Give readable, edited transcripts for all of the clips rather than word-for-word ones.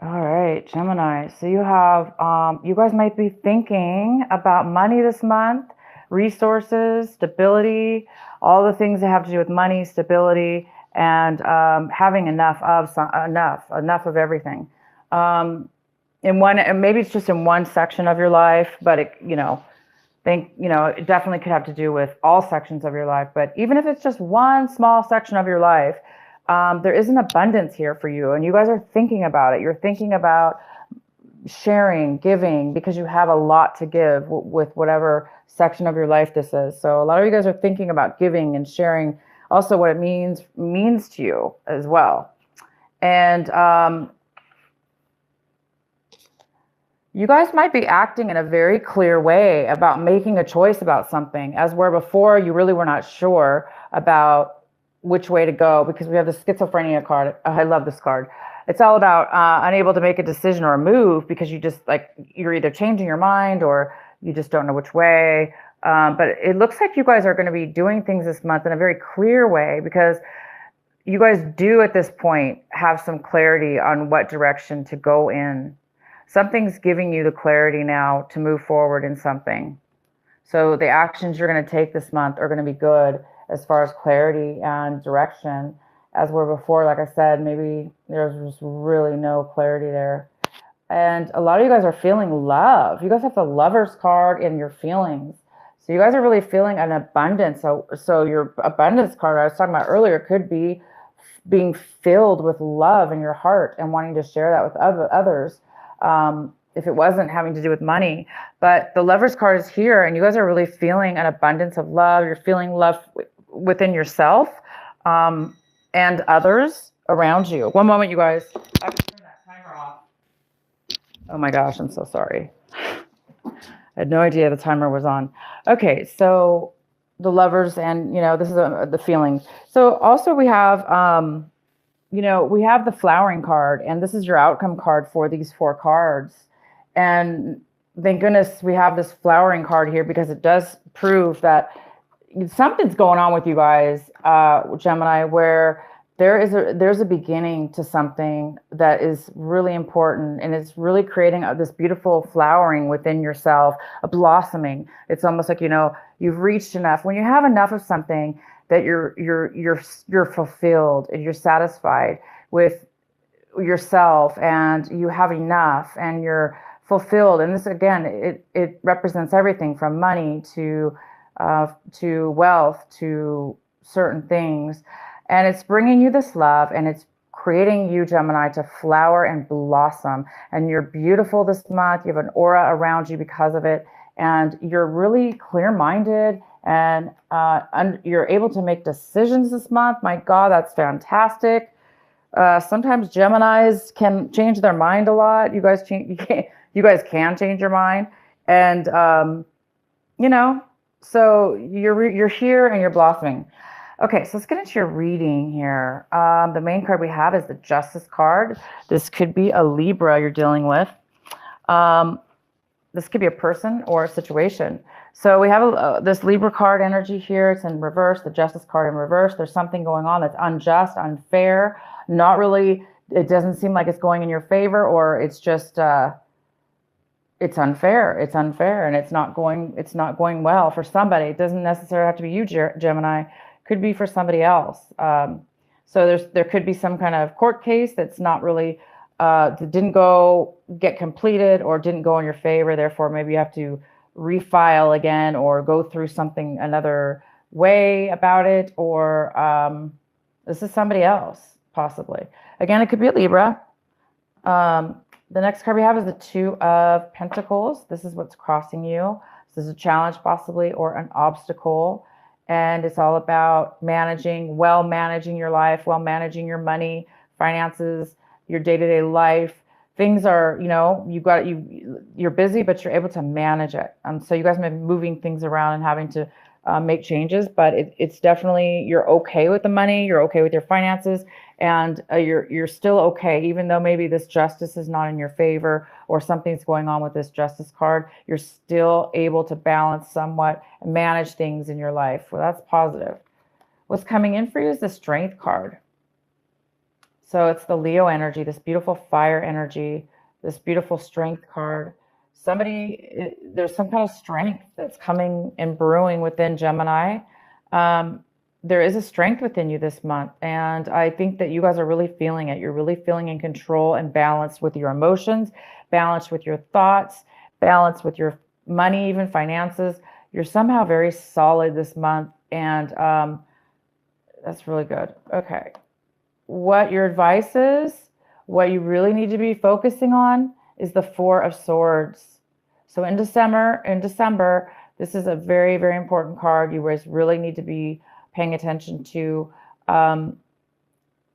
All right, Gemini. So you have, you guys might be thinking about money this month, resources, stability, all the things that have to do with money, stability, and having enough of everything. Um, in one, and maybe it's just in one section of your life, but it definitely could have to do with all sections of your life. But even if it's just one small section of your life, there is an abundance here for you, and you guys are thinking about it. You're thinking about sharing, giving, because you have a lot to give with whatever section of your life this is. So a lot of you guys are thinking about giving and sharing, also what it means to you as well. And you guys might be acting in a very clear way about making a choice about something, as where before you really were not sure about which way to go, because we have the schizophrenia card. I love this card. It's all about unable to make a decision or a move because you just like you're either changing your mind or you just don't know which way. But it looks like you guys are going to be doing things this month in a very clear way because you guys do at this point have some clarity on what direction to go in. Something's giving you the clarity now to move forward in something. So the actions you're going to take this month are going to be good as far as clarity and direction. As were before, like I said, maybe there's just really no clarity there. And a lot of you guys are feeling love. You guys have the lover's card in your feelings. So you guys are really feeling an abundance. So your abundance card I was talking about earlier could be being filled with love in your heart and wanting to share that with others. If it wasn't having to do with money, but the lover's card is here and you guys are really feeling an abundance of love. You're feeling love within yourself, and others around you. One moment, you guys. I have to turn that timer off. Oh my gosh, I'm so sorry. I had no idea the timer was on. Okay, so the lovers, and this is the feeling. So also we have, we have the flowering card, and this is your outcome card for these four cards. And thank goodness we have this flowering card here because it does prove that something's going on with you guys, Gemini, where there's a beginning to something that is really important, and it's really creating this beautiful flowering within yourself, a blossoming. It's almost like you've reached enough. When you have enough of something, that you're fulfilled and you're satisfied with yourself, and you have enough, and you're fulfilled. And this again, it represents everything from money to wealth to certain things. And it's bringing you this love, and it's creating you, Gemini, to flower and blossom. And you're beautiful this month. You have an aura around you because of it. And you're really clear-minded, and you're able to make decisions this month. My God, that's fantastic. Sometimes Geminis can change their mind a lot. You guys can change your mind. And, you know, so you're here and you're blossoming. Okay, so let's get into your reading here. The main card we have is the Justice card. This could be a Libra you're dealing with. This could be a person or a situation. So we have this Libra card energy here. It's in reverse, the Justice card in reverse. There's something going on that's unjust, unfair, not really, it doesn't seem like it's going in your favor, or it's just, it's unfair. It's unfair, and it's not going well for somebody. It doesn't necessarily have to be you, Gemini. It could be for somebody else. So there could be some kind of court case that's not really that didn't get completed or didn't go in your favor. Therefore, maybe you have to refile again or go through something another way about it, or this is somebody else, possibly. Again, it could be a Libra. The next card we have is the Two of Pentacles. This is what's crossing you. This is a challenge, possibly, or an obstacle. And it's all about managing your life, managing your money, finances, your day-to-day life. Things are, you're busy, but you're able to manage it. So you guys may be moving things around and having to make changes, but it's definitely, you're okay with the money, you're okay with your finances, and you're still okay, even though maybe this justice is not in your favor or something's going on with this Justice card. You're still able to balance somewhat and manage things in your life. Well, that's positive. What's coming in for you is the Strength card. So it's the Leo energy, this beautiful fire energy, this beautiful strength card. There's some kind of strength that's coming and brewing within Gemini. There is a strength within you this month. And I think that you guys are really feeling it. You're really feeling in control and balanced with your emotions, balanced with your thoughts, balanced with your money, even finances. You're somehow very solid this month. And that's really good. Okay. What your advice is, what you really need to be focusing on is the Four of Swords. So in December, this is a very, very important card. You guys really need to be paying attention to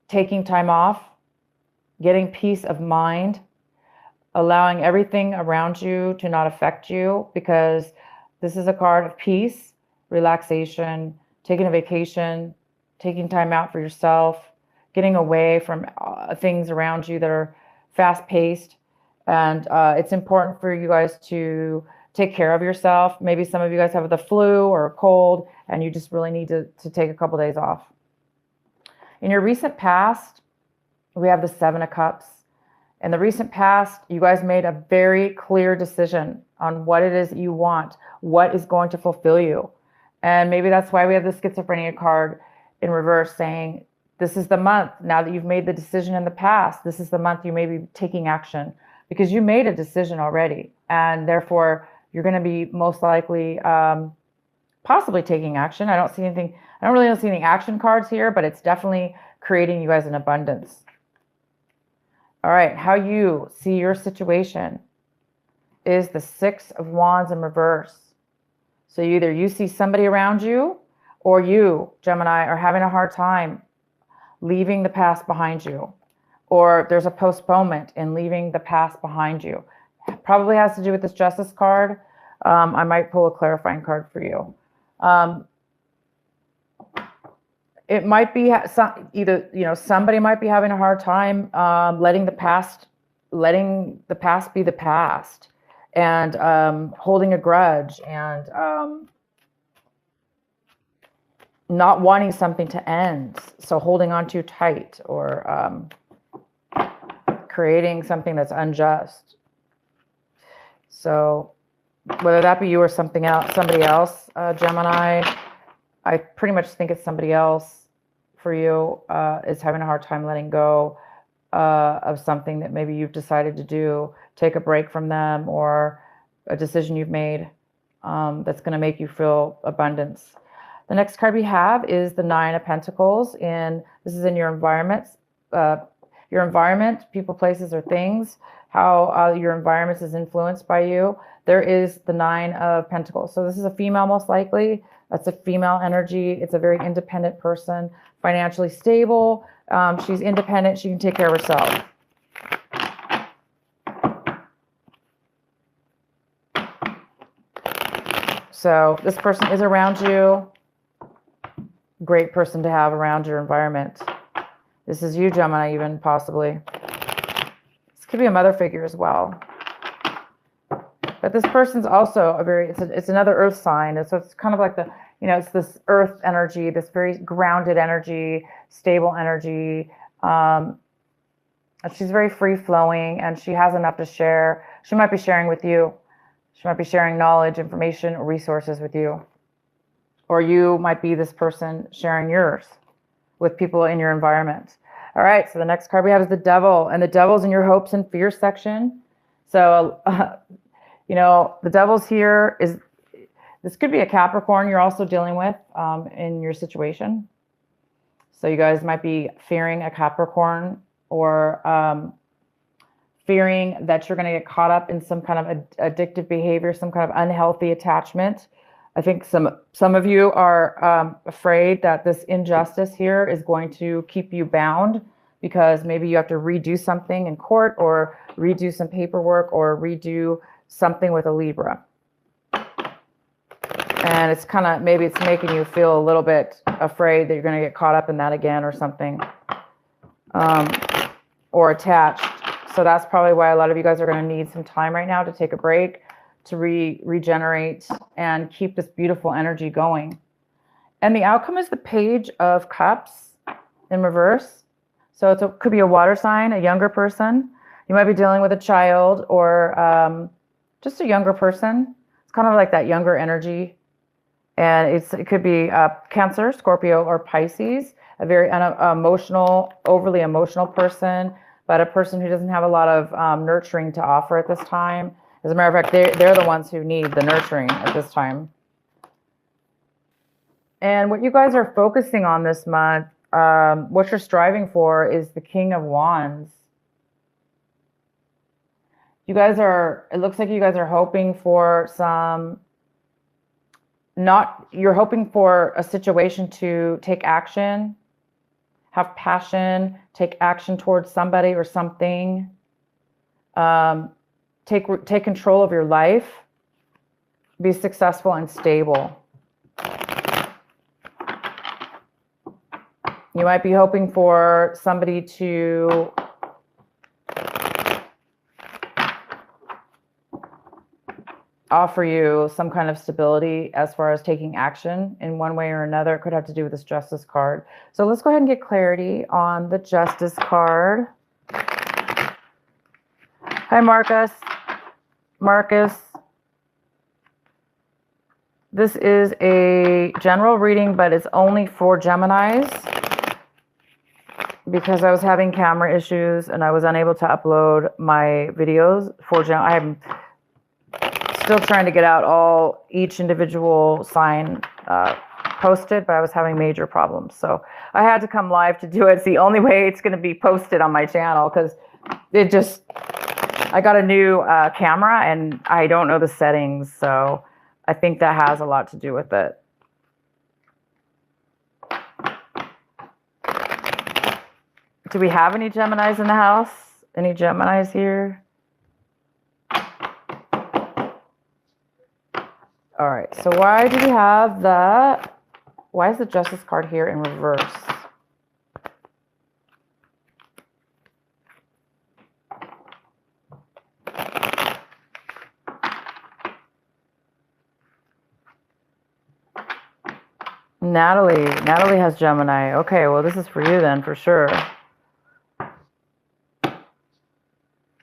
taking time off, getting peace of mind, allowing everything around you to not affect you, because this is a card of peace, relaxation, taking a vacation, taking time out for yourself, getting away from things around you that are fast-paced. And it's important for you guys to take care of yourself. Maybe some of you guys have the flu or a cold, and you just really need to take a couple days off. In your recent past, we have the Seven of Cups. In the recent past, you guys made a very clear decision on what it is that you want, what is going to fulfill you. And maybe that's why we have the Schizophrenia card in reverse saying, this is the month, now that you've made the decision in the past, this is the month you may be taking action, because you made a decision already. And therefore, you're going to be most likely possibly taking action. I don't really see any action cards here, but it's definitely creating you guys an abundance. All right, how you see your situation is the Six of Wands in reverse. So either you see somebody around you, or you, Gemini, are having a hard time leaving the past behind you, or there's a postponement in leaving the past behind you. Probably has to do with this Justice card. I might pull a clarifying card for you. It might be somebody might be having a hard time letting the past be the past, and holding a grudge, and not wanting something to end, so holding on too tight, or creating something that's unjust. So whether that be you or somebody else, Gemini, I pretty much think it's somebody else for you is having a hard time letting go of something that maybe you've decided to do, take a break from them, or a decision you've made that's going to make you feel abundance. The next card we have is the Nine of Pentacles. This is in your environment, people, places, or things, how your environment is influenced by you. There is the Nine of Pentacles. So this is a female, most likely. That's a female energy. It's a very independent person, financially stable. She's independent. She can take care of herself. So this person is around you. Great person to have around your environment. This is you, Gemini, even possibly. This could be a mother figure as well. But this person's also it's another earth sign. So it's kind of like it's this earth energy, this very grounded energy, stable energy. She's very free flowing, and she has enough to share. She might be sharing with you. She might be sharing knowledge, information, or resources with you. Or you might be this person sharing yours with people in your environment. All right, so the next card we have is the Devil, and the Devil's in your hopes and fears section. So, the Devil's here this could be a Capricorn you're also dealing with in your situation. So you guys might be fearing a Capricorn, or fearing that you're going to get caught up in some kind of addictive behavior, some kind of unhealthy attachment. I think some of you are afraid that this injustice here is going to keep you bound, because maybe you have to redo something in court, or redo some paperwork, or redo something with a Libra. And it's maybe it's making you feel a little bit afraid that you're going to get caught up in that again, or something, or attached. So that's probably why a lot of you guys are going to need some time right now to take a break, to regenerate and keep this beautiful energy going. And the outcome is the Page of Cups in reverse. So it could be a water sign, a younger person. You might be dealing with a child or just a younger person. It's kind of like that younger energy. And it could be Cancer, Scorpio, or Pisces, a very emotional, overly emotional person, but a person who doesn't have a lot of nurturing to offer at this time. As a matter of fact, they're the ones who need the nurturing at this time. And what you guys are focusing on this month, what you're striving for is the King of Wands. You guys are, it looks like you guys are hoping for you're hoping for a situation to take action, have passion, take action towards somebody or something, take control of your life, be successful and stable. You might be hoping for somebody to offer you some kind of stability as far as taking action in one way or another. It could have to do with this Justice card. So let's go ahead and get clarity on the Justice card. Hi, Marcus. Marcus. This is a general reading, but it's only for Geminis because I was having camera issues and I was unable to upload my videos for I'm still trying to get out each individual sign posted, but I was having major problems. So I had to come live to do it. It's the only way it's going to be posted on my channel because I got a new camera and I don't know the settings. So I think that has a lot to do with it. Do we have any Geminis in the house? Any Geminis here? All right, so why is the Justice card here in reverse? Natalie has Gemini. Okay, well, this is for you then, for sure.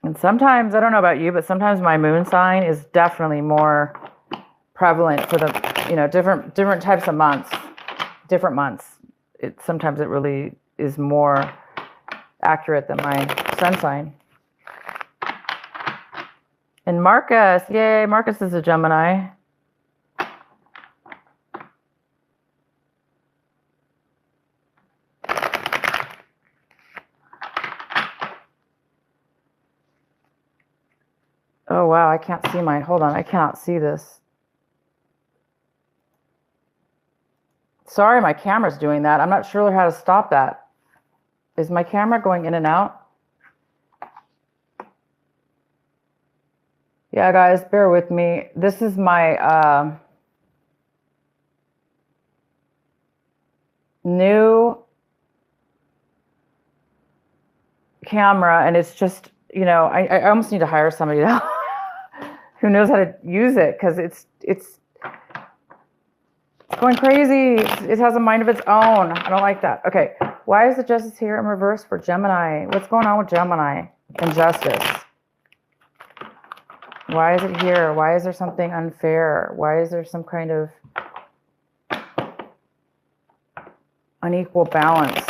And sometimes, I don't know about you, but sometimes my moon sign is definitely more prevalent for the, different types of months, different months. Sometimes it really is more accurate than my sun sign. And Marcus, yay, Marcus is a Gemini. Oh, wow, I can't see hold on, I cannot see this. Sorry, my camera's doing that. I'm not sure how to stop that. Is my camera going in and out? Yeah, guys, bear with me. This is my new camera, and it's just, I almost need to hire somebody who knows how to use it because it's going crazy. It has a mind of its own. I don't like that. Okay, why is the Justice here in reverse for Gemini? What's going on with Gemini and Justice? Why is it here? Why is there something unfair? Why is there some kind of unequal balance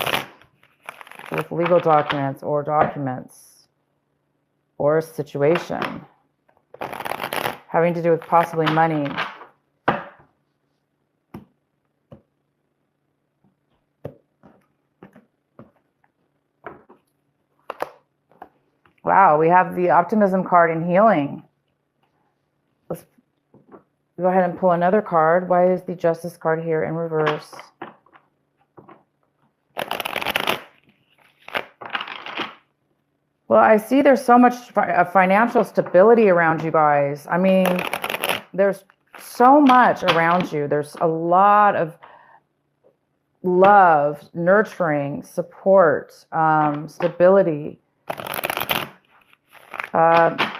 with legal documents or a situation having to do with possibly money? Wow, we have the Optimism card in healing. Let's go ahead and pull another card. Why is the Justice card here in reverse? Well, I see there's so much financial stability around you guys. I mean, there's so much around you. There's a lot of love, nurturing, support, stability.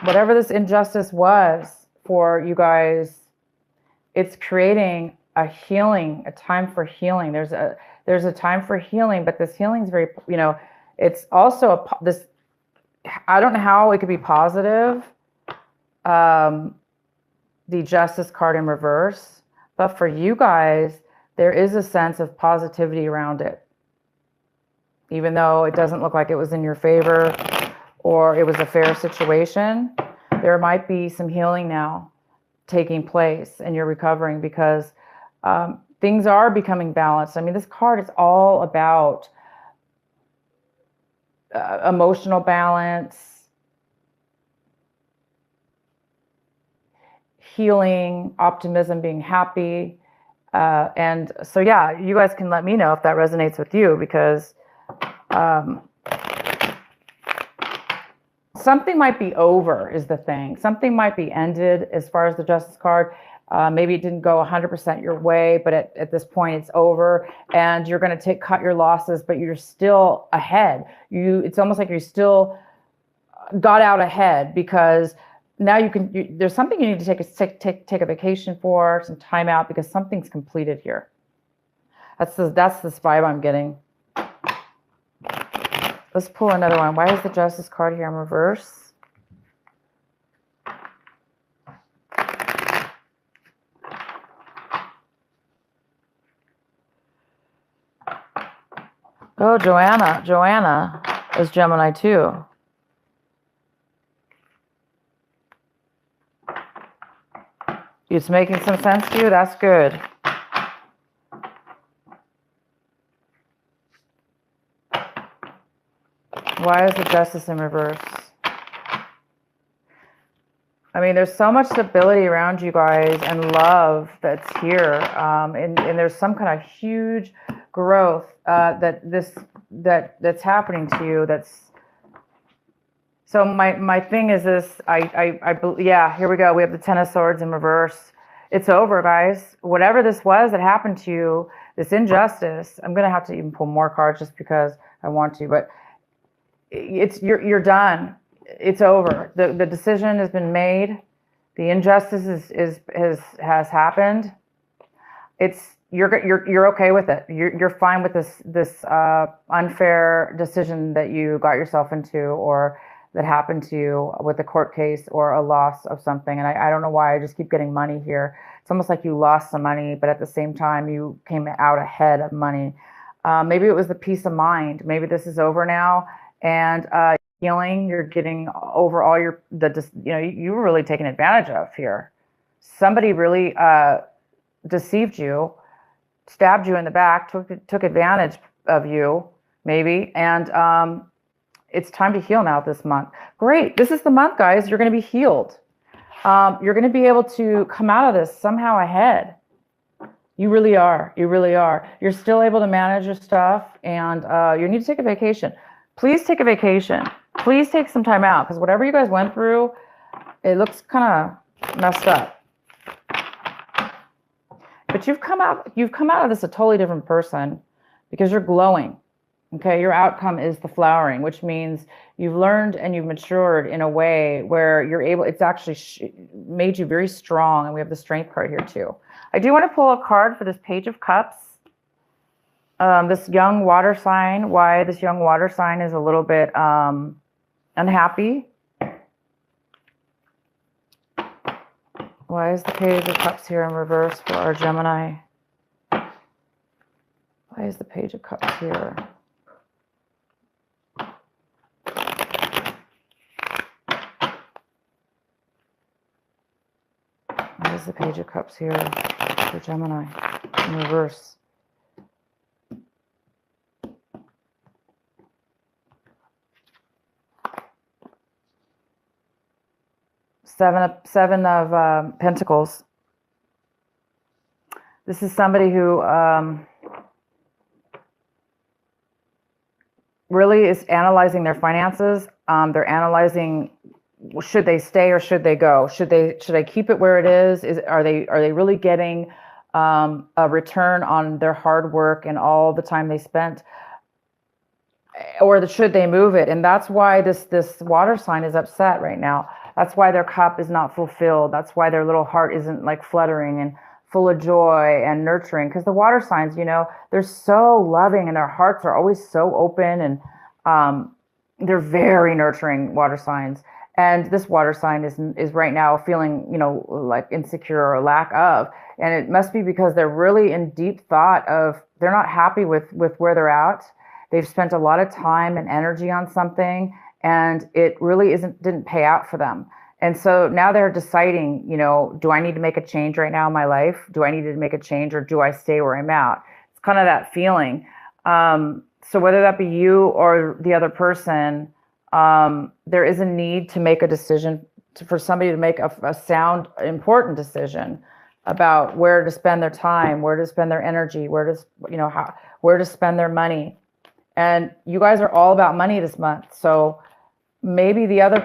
Whatever this injustice was for you guys, it's creating a healing, a time for healing. There's a time for healing, but this healing is very, It's also this, I don't know how it could be positive, the Justice card in reverse, but for you guys, there is a sense of positivity around it. Even though it doesn't look like it was in your favor or it was a fair situation, there might be some healing now taking place and you're recovering because things are becoming balanced. I mean, this card is all about emotional balance, healing, optimism, being happy. And so, yeah, you guys can let me know if that resonates with you because something might be over is the thing. Something might be ended as far as the Justice card. Maybe it didn't go 100% your way, but at this point it's over and you're going to cut your losses, but you're still ahead. It's almost like you still got out ahead because now there's something you need to take a vacation for, some time out because something's completed here. That's this vibe I'm getting. Let's pull another one. Why is the Justice card here in reverse? Oh, Joanna. Joanna is Gemini too. It's making some sense to you? That's good. Why is the Justice in reverse? I mean, there's so much stability around you guys and love that's here. And there's some kind of huge growth that's happening to you. So my thing is this, yeah, here we go. We have the Ten of Swords in reverse. It's over, guys. Whatever this was that happened to you, this injustice, I'm going to have to even pull more cards just because I want to, but you're done. It's over. The decision has been made. The injustice has happened. You're okay with it. You're fine with this unfair decision that you got yourself into or that happened to you with a court case or a loss of something. And I don't know why I just keep getting money here. It's almost like you lost some money, but at the same time you came out ahead of money. Maybe it was the peace of mind. Maybe this is over now. And healing, you're getting over all you were really taken advantage of here. Somebody really deceived you, stabbed you in the back, took advantage of you, maybe. And it's time to heal now this month. Great. This is the month, guys. You're going to be healed. You're going to be able to come out of this somehow ahead. You really are. You really are. You're still able to manage your stuff and you need to take a vacation. Please take a vacation. Please take some time out because whatever you guys went through, it looks kind of messed up. But you've come out of this a totally different person because you're glowing. Okay, your outcome is the flowering, which means you've learned and you've matured in a way where you're able, it's actually made you very strong. And we have the Strength card here too. I do want to pull a card for this Page of Cups. This young water sign, why this young water sign is a little bit unhappy. Why is the Page of Cups here in reverse for our Gemini? Why is the Page of Cups here? Why is the Page of Cups here for Gemini in reverse? Seven of Pentacles. This is somebody who really is analyzing their finances. They're analyzing, should they stay or should they go? Should I keep it where it is? Are they really getting a return on their hard work and all the time they spent? Or should they move it? And that's why this water sign is upset right now. That's why their cup is not fulfilled. That's why their little heart isn't like fluttering and full of joy and nurturing. Because the water signs, they're so loving and their hearts are always so open and They're very nurturing water signs. And this water sign is right now feeling, like insecure or lack of. And it must be because they're really in deep thought of they're not happy with where they're at. They've spent a lot of time and energy on something, and it really didn't pay out for them. And so now they're deciding, do I need to make a change right now in my life? Do I need to make a change, or do I stay where I'm at? It's kind of that feeling. So whether that be you or the other person, there is a need to make a decision for somebody to make a sound, important decision about where to spend their time, where to spend their energy, where to spend their money. And you guys are all about money this month. So maybe the other,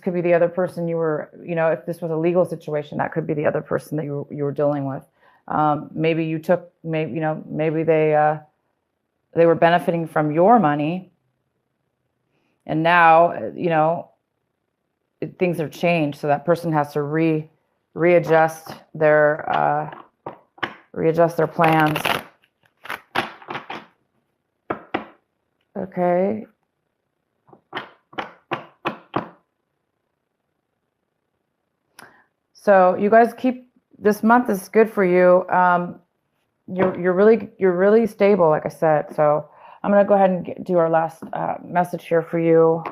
could be the other person you were, if this was a legal situation, that could be the other person that you were dealing with. Maybe you took, maybe they were benefiting from your money. And now, things have changed. So that person has to readjust their plans. Okay. So you guys this month is good for you. You're really stable, like I said. So I'm going to go ahead and do our last message here for you.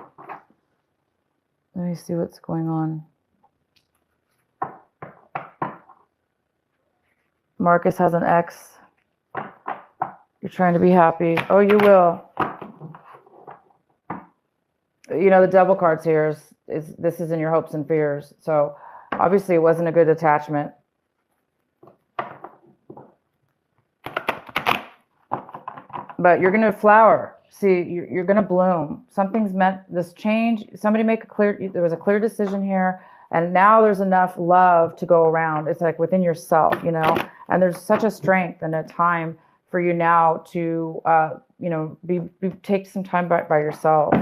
Let me see what's going on. Marcus has an ex. You're trying to be happy. Oh, you will. The devil cards here this is in your hopes and fears. So obviously it wasn't a good attachment. But you're going to flower. See, you're going to bloom. Something's meant this change. Somebody there was a clear decision here. And now there's enough love to go around. It's like within yourself, and there's such a strength and a time for you now to, take some time by yourself.